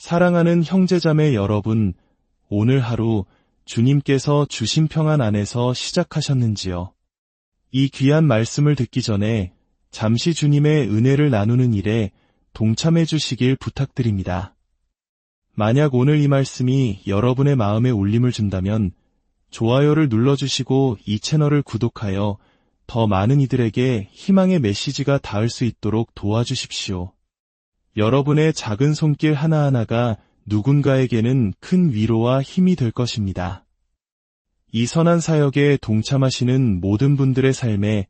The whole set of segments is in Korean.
사랑하는 형제자매 여러분, 오늘 하루 주님께서 주신 평안 안에서 시작하셨는지요? 이 귀한 말씀을 듣기 전에 잠시 주님의 은혜를 나누는 일에 동참해 주시길 부탁드립니다. 만약 오늘 이 말씀이 여러분의 마음에 울림을 준다면 좋아요를 눌러주시고 이 채널을 구독하여 더 많은 이들에게 희망의 메시지가 닿을 수 있도록 도와주십시오. 여러분의 작은 손길 하나하나가 누군가에게는 큰 위로와 힘이 될 것입니다. 이 선한 사역에 동참하시는 모든 분들의 삶에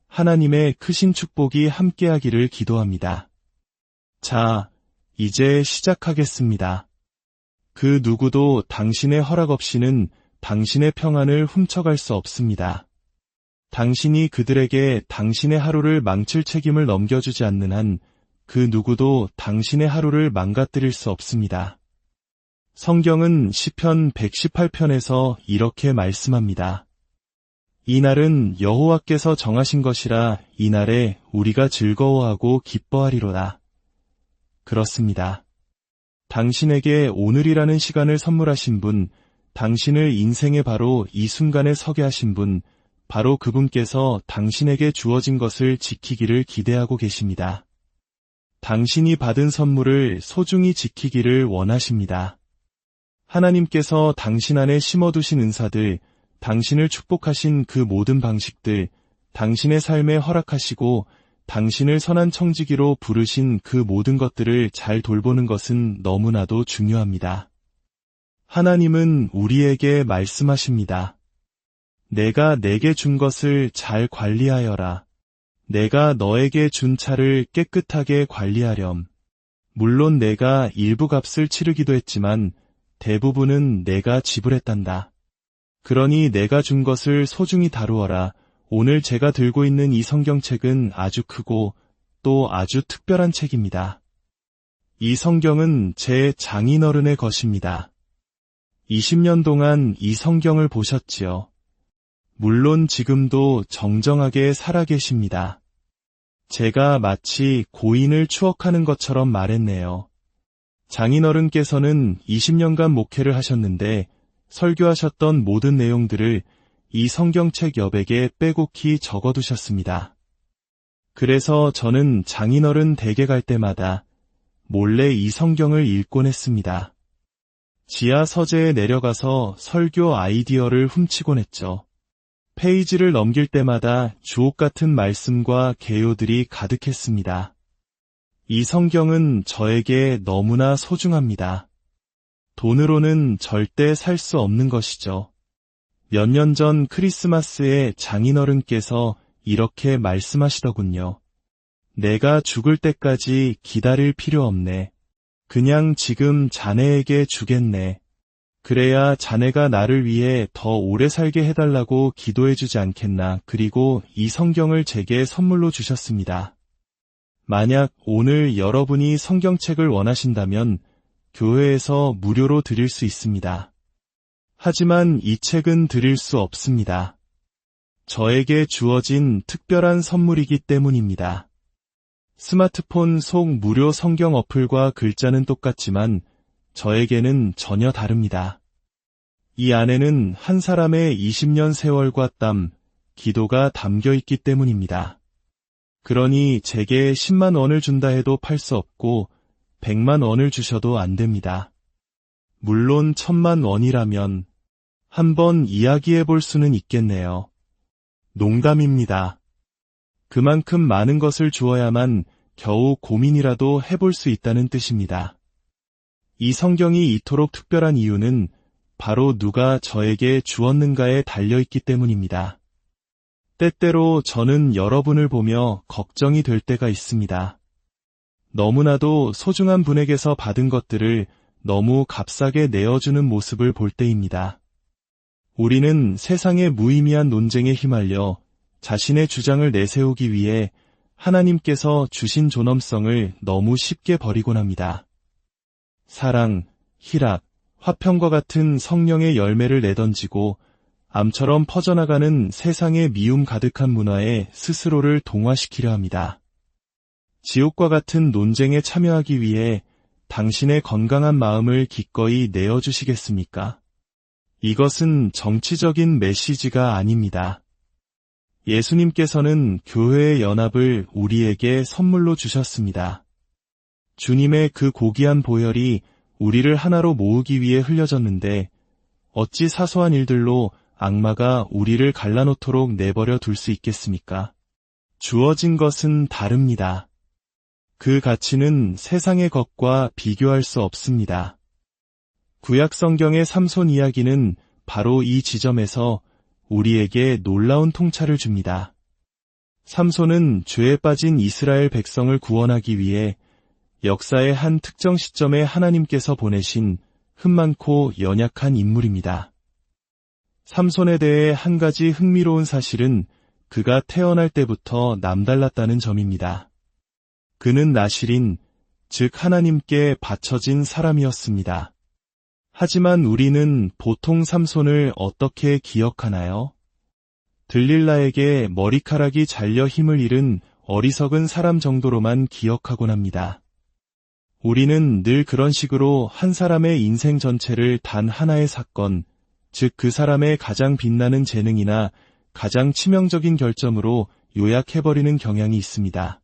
하나님의 크신 축복이 함께하기를 기도합니다. 자, 이제 시작하겠습니다. 그 누구도 당신의 허락 없이는 당신의 평안을 훔쳐갈 수 없습니다. 당신이 그들에게 당신의 하루를 망칠 책임을 넘겨주지 않는 한 그 누구도 당신의 하루를 망가뜨릴 수 없습니다. 성경은 시편 118편에서 이렇게 말씀합니다. 이 날은 여호와께서 정하신 것이라 이 날에 우리가 즐거워하고 기뻐하리로다. 그렇습니다. 당신에게 오늘이라는 시간을 선물하신 분, 당신을 인생의 바로 이 순간에 서게 하신 분, 바로 그분께서 당신에게 주어진 것을 지키기를 기대하고 계십니다. 당신이 받은 선물을 소중히 지키기를 원하십니다. 하나님께서 당신 안에 심어두신 은사들, 당신을 축복하신 그 모든 방식들, 당신의 삶에 허락하시고 당신을 선한 청지기로 부르신 그 모든 것들을 잘 돌보는 것은 너무나도 중요합니다. 하나님은 우리에게 말씀하십니다. 내가 내게 준 것을 잘 관리하여라. 내가 너에게 준 차를 깨끗하게 관리하렴. 물론 내가 일부 값을 치르기도 했지만 대부분은 내가 지불했단다. 그러니 내가 준 것을 소중히 다루어라. 오늘 제가 들고 있는 이 성경책은 아주 크고 또 아주 특별한 책입니다. 이 성경은 제 장인어른의 것입니다. 20년 동안 이 성경을 보셨지요. 물론 지금도 정정하게 살아계십니다. 제가 마치 고인을 추억하는 것처럼 말했네요. 장인어른께서는 20년간 목회를 하셨는데 설교하셨던 모든 내용들을 이 성경책 여백에 빼곡히 적어두셨습니다. 그래서 저는 장인어른 댁에 갈 때마다 몰래 이 성경을 읽곤 했습니다. 지하 서재에 내려가서 설교 아이디어를 훔치곤 했죠. 페이지를 넘길 때마다 주옥 같은 말씀과 개요들이 가득했습니다. 이 성경은 저에게 너무나 소중합니다. 돈으로는 절대 살 수 없는 것이죠. 몇 년 전 크리스마스에 장인어른께서 이렇게 말씀하시더군요. 내가 죽을 때까지 기다릴 필요 없네. 그냥 지금 자네에게 주겠네. 그래야 자네가 나를 위해 더 오래 살게 해달라고 기도해주지 않겠나. 그리고 이 성경을 제게 선물로 주셨습니다. 만약 오늘 여러분이 성경책을 원하신다면 교회에서 무료로 드릴 수 있습니다. 하지만 이 책은 드릴 수 없습니다. 저에게 주어진 특별한 선물이기 때문입니다. 스마트폰 속 무료 성경 어플과 글자는 똑같지만 저에게는 전혀 다릅니다. 이 안에는 한 사람의 20년 세월과 땀, 기도가 담겨 있기 때문입니다. 그러니 제게 10만 원을 준다 해도 팔 수 없고 100만 원을 주셔도 안 됩니다. 물론 1000만 원이라면 한번 이야기해 볼 수는 있겠네요. 농담입니다. 그만큼 많은 것을 주어야만 겨우 고민이라도 해볼 수 있다는 뜻입니다. 이 성경이 이토록 특별한 이유는 바로 누가 저에게 주었는가에 달려있기 때문입니다. 때때로 저는 여러분을 보며 걱정이 될 때가 있습니다. 너무나도 소중한 분에게서 받은 것들을 너무 값싸게 내어주는 모습을 볼 때입니다. 우리는 세상의 무의미한 논쟁에 휘말려 자신의 주장을 내세우기 위해 하나님께서 주신 존엄성을 너무 쉽게 버리곤 합니다. 사랑, 희락, 화평과 같은 성령의 열매를 내던지고 암처럼 퍼져나가는 세상의 미움 가득한 문화에 스스로를 동화시키려 합니다. 지옥과 같은 논쟁에 참여하기 위해 당신의 건강한 마음을 기꺼이 내어주시겠습니까? 이것은 정치적인 메시지가 아닙니다. 예수님께서는 교회의 연합을 우리에게 선물로 주셨습니다. 주님의 그 고귀한 보혈이 우리를 하나로 모으기 위해 흘려졌는데 어찌 사소한 일들로 악마가 우리를 갈라놓도록 내버려 둘 수 있겠습니까? 주어진 것은 다릅니다. 그 가치는 세상의 것과 비교할 수 없습니다. 구약 성경의 삼손 이야기는 바로 이 지점에서 우리에게 놀라운 통찰을 줍니다. 삼손은 죄에 빠진 이스라엘 백성을 구원하기 위해 역사의 한 특정 시점에 하나님께서 보내신 흠많고 연약한 인물입니다. 삼손에 대해 한 가지 흥미로운 사실은 그가 태어날 때부터 남달랐다는 점입니다. 그는 나실인, 즉 하나님께 바쳐진 사람이었습니다. 하지만 우리는 보통 삼손을 어떻게 기억하나요? 들릴라에게 머리카락이 잘려 힘을 잃은 어리석은 사람 정도로만 기억하곤 합니다. 우리는 늘 그런 식으로 한 사람의 인생 전체를 단 하나의 사건, 즉 그 사람의 가장 빛나는 재능이나 가장 치명적인 결점으로 요약해버리는 경향이 있습니다.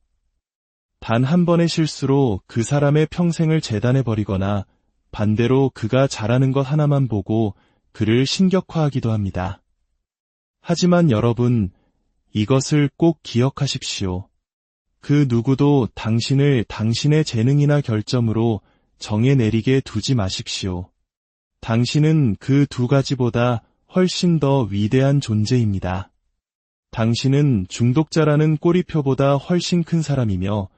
단 한 번의 실수로 그 사람의 평생을 재단해버리거나 반대로 그가 잘하는 것 하나만 보고 그를 신격화하기도 합니다. 하지만 여러분, 이것을 꼭 기억하십시오. 그 누구도 당신을 당신의 재능이나 결점으로 정해내리게 두지 마십시오. 당신은 그 두 가지보다 훨씬 더 위대한 존재입니다. 당신은 중독자라는 꼬리표보다 훨씬 큰 사람이며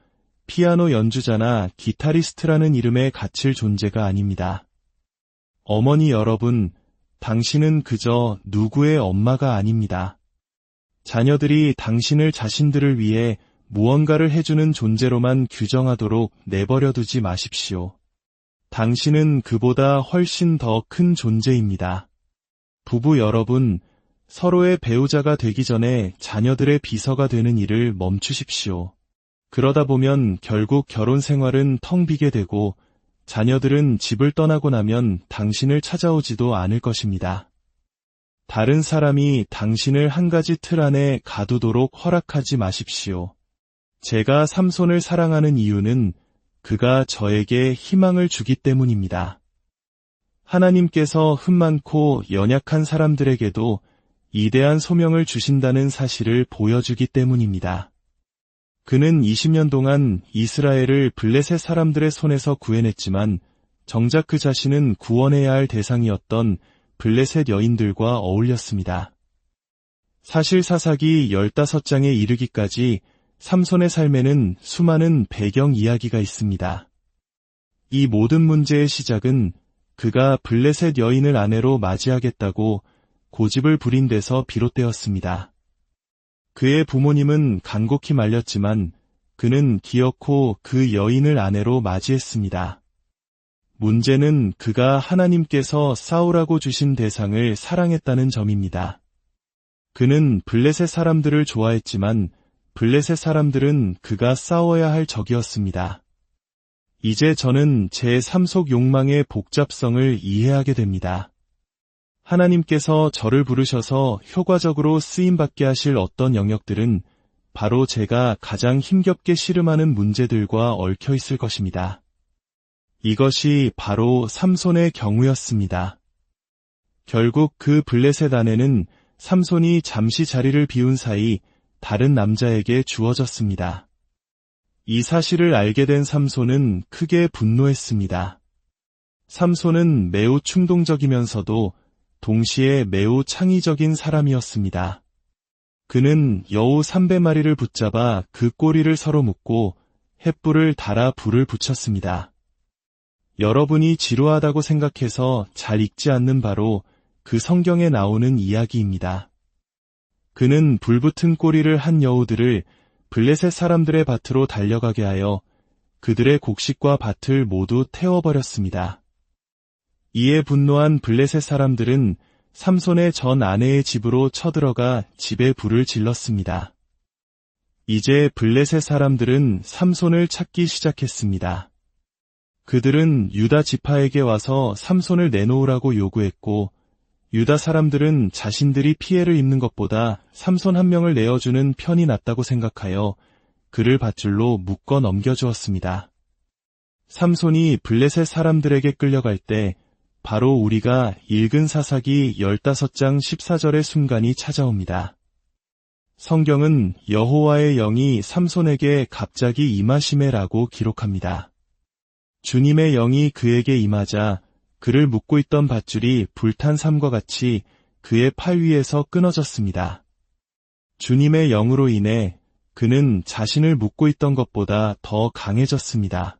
피아노 연주자나 기타리스트라는 이름에 갇힐 존재가 아닙니다. 어머니 여러분, 당신은 그저 누구의 엄마가 아닙니다. 자녀들이 당신을 자신들을 위해 무언가를 해주는 존재로만 규정하도록 내버려두지 마십시오. 당신은 그보다 훨씬 더 큰 존재입니다. 부부 여러분, 서로의 배우자가 되기 전에 자녀들의 비서가 되는 일을 멈추십시오. 그러다 보면 결국 결혼 생활은 텅 비게 되고 자녀들은 집을 떠나고 나면 당신을 찾아오지도 않을 것입니다. 다른 사람이 당신을 한 가지 틀 안에 가두도록 허락하지 마십시오. 제가 삼손을 사랑하는 이유는 그가 저에게 희망을 주기 때문입니다. 하나님께서 흠많고 연약한 사람들에게도 이대한 소명을 주신다는 사실을 보여주기 때문입니다. 그는 20년 동안 이스라엘을 블레셋 사람들의 손에서 구해냈지만 정작 그 자신은 구원해야 할 대상이었던 블레셋 여인들과 어울렸습니다. 사실사사기 15장에 이르기까지 삼손의 삶에는 수많은 배경 이야기가 있습니다. 이 모든 문제의 시작은 그가 블레셋 여인을 아내로 맞이하겠다고 고집을 부린 데서 비롯되었습니다. 그의 부모님은 간곡히 말렸지만 그는 기어코 그 여인을 아내로 맞이했습니다. 문제는 그가 하나님께서 싸우라고 주신 대상을 사랑했다는 점입니다. 그는 블레셋 사람들을 좋아했지만 블레셋 사람들은 그가 싸워야 할 적이었습니다. 이제 저는 제 삶 속 욕망의 복잡성을 이해하게 됩니다. 하나님께서 저를 부르셔서 효과적으로 쓰임받게 하실 어떤 영역들은 바로 제가 가장 힘겹게 씨름하는 문제들과 얽혀 있을 것입니다. 이것이 바로 삼손의 경우였습니다. 결국 그 블레셋 아내는 삼손이 잠시 자리를 비운 사이 다른 남자에게 주어졌습니다. 이 사실을 알게 된 삼손은 크게 분노했습니다. 삼손은 매우 충동적이면서도 동시에 매우 창의적인 사람이었습니다. 그는 여우 300마리를 붙잡아 그 꼬리를 서로 묶고 횃불을 달아 불을 붙였습니다. 여러분이 지루하다고 생각해서 잘 읽지 않는 바로 그 성경에 나오는 이야기입니다. 그는 불붙은 꼬리를 한 여우들을 블레셋 사람들의 밭으로 달려가게 하여 그들의 곡식과 밭을 모두 태워버렸습니다. 이에 분노한 블레셋 사람들은 삼손의 전 아내의 집으로 쳐들어가 집에 불을 질렀습니다. 이제 블레셋 사람들은 삼손을 찾기 시작했습니다. 그들은 유다 지파에게 와서 삼손을 내놓으라고 요구했고, 유다 사람들은 자신들이 피해를 입는 것보다 삼손 한 명을 내어주는 편이 낫다고 생각하여 그를 밧줄로 묶어 넘겨주었습니다. 삼손이 블레셋 사람들에게 끌려갈 때 바로 우리가 읽은 사사기 15장 14절의 순간이 찾아옵니다. 성경은 여호와의 영이 삼손에게 갑자기 임하시매라고 기록합니다. 주님의 영이 그에게 임하자 그를 묶고 있던 밧줄이 불탄 삼과 같이 그의 팔 위에서 끊어졌습니다. 주님의 영으로 인해 그는 자신을 묶고 있던 것보다 더 강해졌습니다.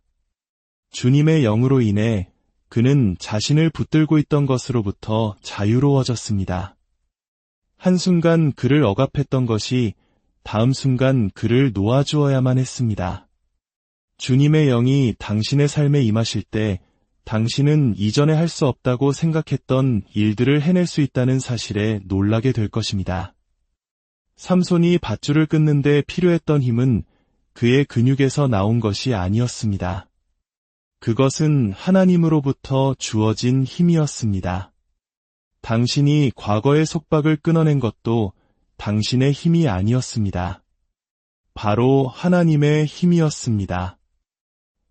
주님의 영으로 인해 그는 자신을 붙들고 있던 것으로부터 자유로워졌습니다. 한순간 그를 억압했던 것이 다음 순간 그를 놓아주어야만 했습니다. 주님의 영이 당신의 삶에 임하실 때 당신은 이전에 할 수 없다고 생각했던 일들을 해낼 수 있다는 사실에 놀라게 될 것입니다. 삼손이 밧줄을 끊는 데 필요했던 힘은 그의 근육에서 나온 것이 아니었습니다. 그것은 하나님으로부터 주어진 힘이었습니다. 당신이 과거의 속박을 끊어낸 것도 당신의 힘이 아니었습니다. 바로 하나님의 힘이었습니다.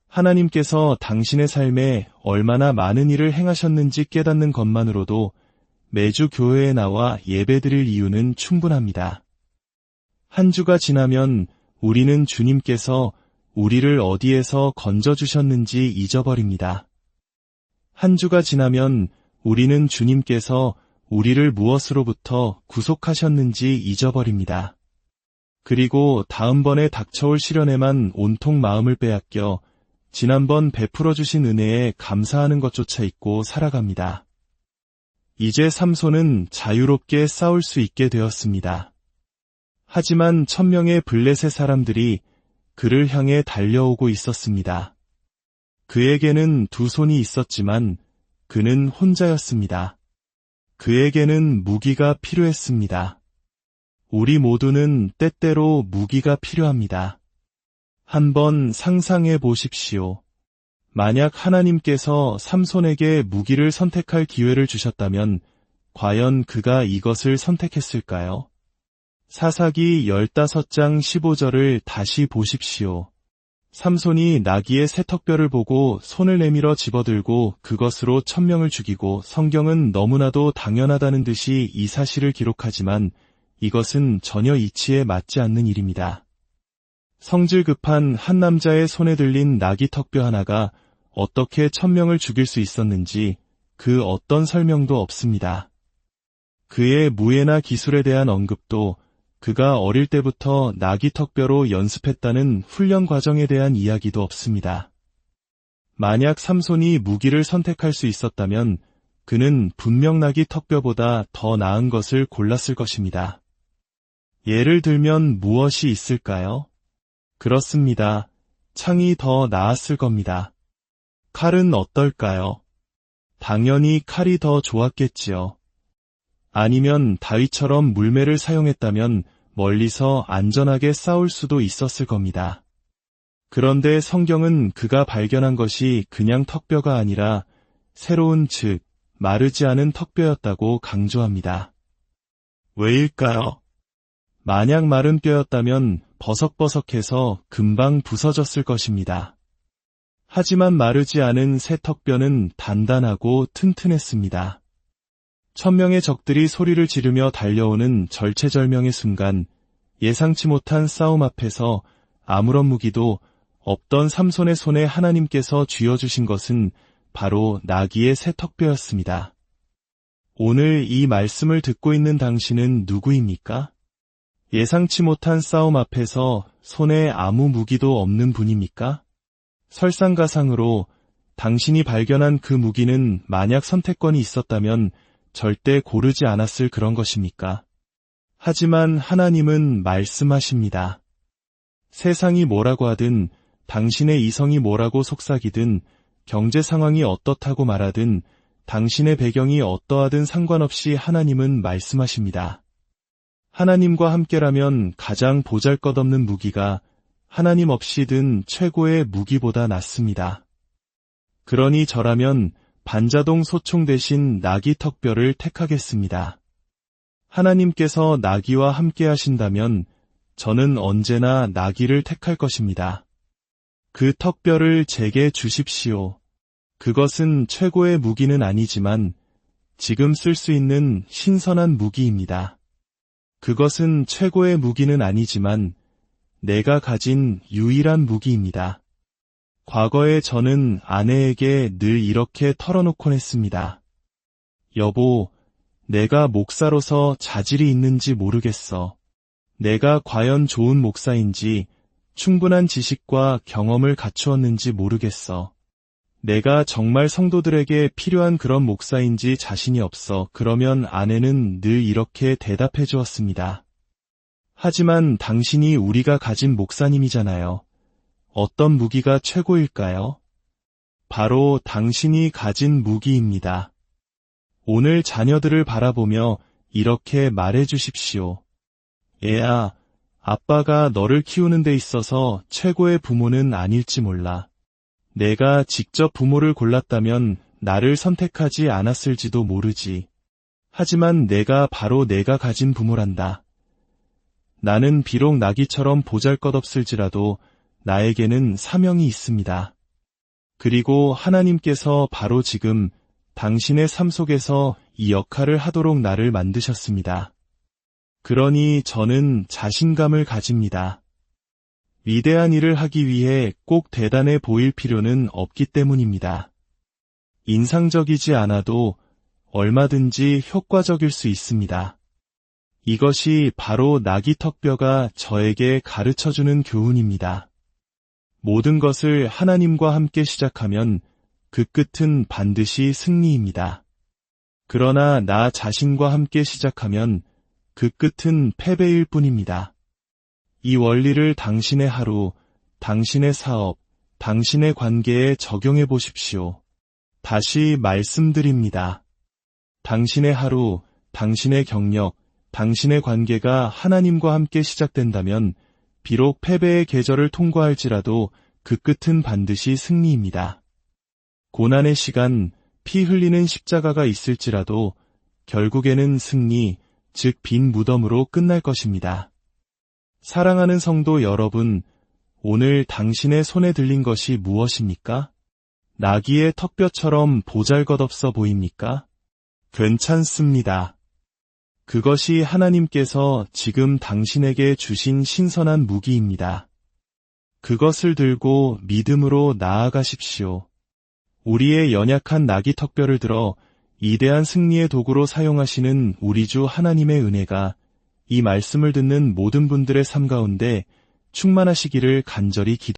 하나님께서 당신의 삶에 얼마나 많은 일을 행하셨는지 깨닫는 것만으로도 매주 교회에 나와 예배드릴 이유는 충분합니다. 한 주가 지나면 우리는 주님께서 우리를 어디에서 건져주셨는지 잊어버립니다. 한 주가 지나면 우리는 주님께서 우리를 무엇으로부터 구속하셨는지 잊어버립니다. 그리고 다음번에 닥쳐올 시련에만 온통 마음을 빼앗겨 지난번 베풀어 주신 은혜에 감사하는 것조차 잊고 살아갑니다. 이제 삼손은 자유롭게 싸울 수 있게 되었습니다. 하지만 1000명의 블레셋 사람들이 그를 향해 달려오고 있었습니다. 그에게는 두 손이 있었지만 그는 혼자였습니다. 그에게는 무기가 필요했습니다. 우리 모두는 때때로 무기가 필요합니다. 한번 상상해 보십시오. 만약 하나님께서 삼손에게 무기를 선택할 기회를 주셨다면 과연 그가 이것을 선택했을까요? 사사기 15장 15절을 다시 보십시오. 삼손이 나귀의 새턱뼈를 보고 손을 내밀어 집어들고 그것으로 1000명을 죽이고 성경은 너무나도 당연하다는 듯이 이 사실을 기록하지만 이것은 전혀 이치에 맞지 않는 일입니다. 성질 급한 한 남자의 손에 들린 나귀 턱뼈 하나가 어떻게 1000명을 죽일 수 있었는지 그 어떤 설명도 없습니다. 그의 무예나 기술에 대한 언급도 그가 어릴 때부터 나귀 턱뼈로 연습했다는 훈련 과정에 대한 이야기도 없습니다. 만약 삼손이 무기를 선택할 수 있었다면 그는 분명 나귀 턱뼈보다 더 나은 것을 골랐을 것입니다. 예를 들면 무엇이 있을까요? 그렇습니다. 창이 더 나았을 겁니다. 칼은 어떨까요? 당연히 칼이 더 좋았겠지요. 아니면 다윗처럼 물매를 사용했다면 멀리서 안전하게 싸울 수도 있었을 겁니다. 그런데 성경은 그가 발견한 것이 그냥 턱뼈가 아니라 새로운 즉 마르지 않은 턱뼈였다고 강조합니다. 왜일까요? 만약 마른 뼈였다면 버석버석해서 금방 부서졌을 것입니다. 하지만 마르지 않은 새 턱뼈는 단단하고 튼튼했습니다. 1000명의 적들이 소리를 지르며 달려오는 절체절명의 순간 예상치 못한 싸움 앞에서 아무런 무기도 없던 삼손의 손에 하나님께서 쥐어주신 것은 바로 나귀의 새 턱뼈였습니다. 오늘 이 말씀을 듣고 있는 당신은 누구입니까? 예상치 못한 싸움 앞에서 손에 아무 무기도 없는 분입니까? 설상가상으로 당신이 발견한 그 무기는 만약 선택권이 있었다면 절대 고르지 않았을 그런 것입니까? 하지만 하나님은 말씀하십니다. 세상이 뭐라고 하든 당신의 이성이 뭐라고 속삭이든 경제 상황이 어떻다고 말하든 당신의 배경이 어떠하든 상관없이 하나님은 말씀하십니다. 하나님과 함께라면 가장 보잘것없는 무기가 하나님 없이 든 최고의 무기보다 낫습니다. 그러니 저라면 반자동 소총 대신 나귀 턱뼈를 택하겠습니다. 하나님께서 나귀와 함께 하신다면 저는 언제나 나귀를 택할 것입니다. 그 턱뼈를 제게 주십시오. 그것은 최고의 무기는 아니지만 지금 쓸 수 있는 신선한 무기입니다. 그것은 최고의 무기는 아니지만 내가 가진 유일한 무기입니다. 과거에 저는 아내에게 늘 이렇게 털어놓곤 했습니다. 여보, 내가 목사로서 자질이 있는지 모르겠어. 내가 과연 좋은 목사인지 충분한 지식과 경험을 갖추었는지 모르겠어. 내가 정말 성도들에게 필요한 그런 목사인지 자신이 없어. 그러면 아내는 늘 이렇게 대답해 주었습니다. 하지만 당신이 우리가 가진 목사님이잖아요. 어떤 무기가 최고일까요? 바로 당신이 가진 무기입니다. 오늘 자녀들을 바라보며 이렇게 말해 주십시오. 애야, 아빠가 너를 키우는 데 있어서 최고의 부모는 아닐지 몰라. 내가 직접 부모를 골랐다면 나를 선택하지 않았을지도 모르지. 하지만 내가 바로 내가 가진 부모란다. 나는 비록 나귀처럼 보잘것없을지라도 나에게는 사명이 있습니다. 그리고 하나님께서 바로 지금 당신의 삶 속에서 이 역할을 하도록 나를 만드셨습니다. 그러니 저는 자신감을 가집니다. 위대한 일을 하기 위해 꼭 대단해 보일 필요는 없기 때문입니다. 인상적이지 않아도 얼마든지 효과적일 수 있습니다. 이것이 바로 나귀 턱뼈가 저에게 가르쳐주는 교훈입니다. 모든 것을 하나님과 함께 시작하면 그 끝은 반드시 승리입니다. 그러나 나 자신과 함께 시작하면 그 끝은 패배일 뿐입니다. 이 원리를 당신의 하루, 당신의 사업, 당신의 관계에 적용해 보십시오. 다시 말씀드립니다. 당신의 하루, 당신의 경력, 당신의 관계가 하나님과 함께 시작된다면 비록 패배의 계절을 통과할지라도 그 끝은 반드시 승리입니다. 고난의 시간, 피 흘리는 십자가가 있을지라도 결국에는 승리, 즉 빈 무덤으로 끝날 것입니다. 사랑하는 성도 여러분, 오늘 당신의 손에 들린 것이 무엇입니까? 나귀의 턱뼈처럼 보잘것없어 보입니까? 괜찮습니다. 그것이 하나님께서 지금 당신에게 주신 신선한 무기입니다. 그것을 들고 믿음으로 나아가십시오. 우리의 연약한 나귀 턱뼈를 들어 위대한 승리의 도구로 사용하시는 우리 주 하나님의 은혜가 이 말씀을 듣는 모든 분들의 삶 가운데 충만하시기를 간절히 기도합니다.